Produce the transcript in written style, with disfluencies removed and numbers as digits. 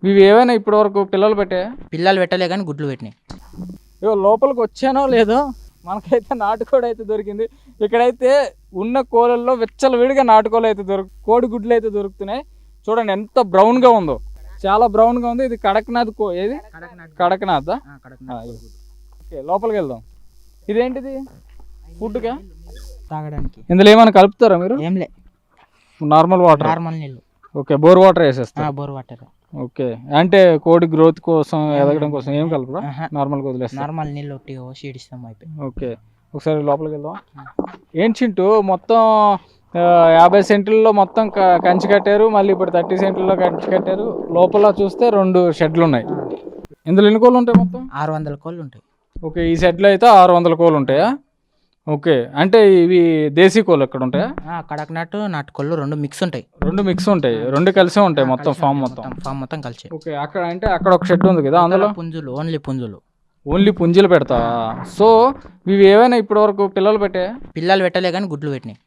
ఇవి ఏవైనా ఇప్పటి వరకు పిల్లలు పెట్టాయా? పిల్లలు పెట్టలే కానీ గుడ్లు పెట్టినాయి. ఇగో లోపలికి వచ్చానో లేదో మనకైతే నాటుకోడి అయితే దొరికింది. ఇక్కడైతే ఉన్న కోళ్ళల్లో విచ్చలవిడిగా నాటుకోళ్ళు అయితే కోడి గుడ్లు అయితే దొరుకుతున్నాయి. చూడండి ఎంత బ్రౌన్గా ఉందో, చాలా బ్రౌన్గా ఉంది. ఇది కడక్నాథ్ ఏది కడక్నాథ్. ఓకే లోపలికి వెళ్దాం. ఇదేంటిది ఫుడ్గా తాగడానికి ఇందులో ఏమైనా కలుపుతారా మీరు? ఏం లే, నార్మల్ వాటర్. నార్మల్ నీళ్ళు. ఓకే బోర్ వాటర్ వేసేస్తా. Bore water. ఓకే అంటే కోడి గ్రోత్ కోసం ఎదగడం కోసం ఏం కలపరా? నార్మల్గా వదిలేస్తా. నార్మల్ నీళ్ళు ఒట్టి షీడ్ ఇస్తాం అయిపోయి. ఓకే ఒకసారి లోపలికి వెళ్దాం. ఏంటి చింటూ మొత్తం 50 సెంట్లలో మొత్తం కంచి కట్టారు, మళ్ళీ ఇప్పుడు 30 సెంట్లలో కంచి కట్టారు. లోపల చూస్తే 2 షెడ్లు ఉన్నాయి. ఇందులో ఎన్ని కోళ్ళు ఉంటాయి మొత్తం? 600 కోళ్ళు ఉంటాయి. ఓకే ఈ షెడ్లో అయితే 600 కోళ్ళు ఉంటాయా? ఓకే అంటే ఇవి దేశీ కోళ్ళు ఎక్కడ ఉంటాయా? కడక్నాథ్ నాటుకోళ్ళు 2 మిక్స్ ఉంటాయి. 2 మిక్స్ ఉంటాయి, 2 కలిసే ఉంటాయి మొత్తం ఫామ్ మొత్తం కలిసి. ఓకే అక్కడ అంటే అక్కడ ఒక షెడ్ ఉంది కదా, అందులో పుంజులు ఓన్లీ పుంజులు పెడతా. సో ఇవి ఏవైనా ఇప్పటి వరకు పిల్లలు పెట్టాయా? పిల్లలు పెట్టలే కానీ గుడ్లు పెట్టినాయి.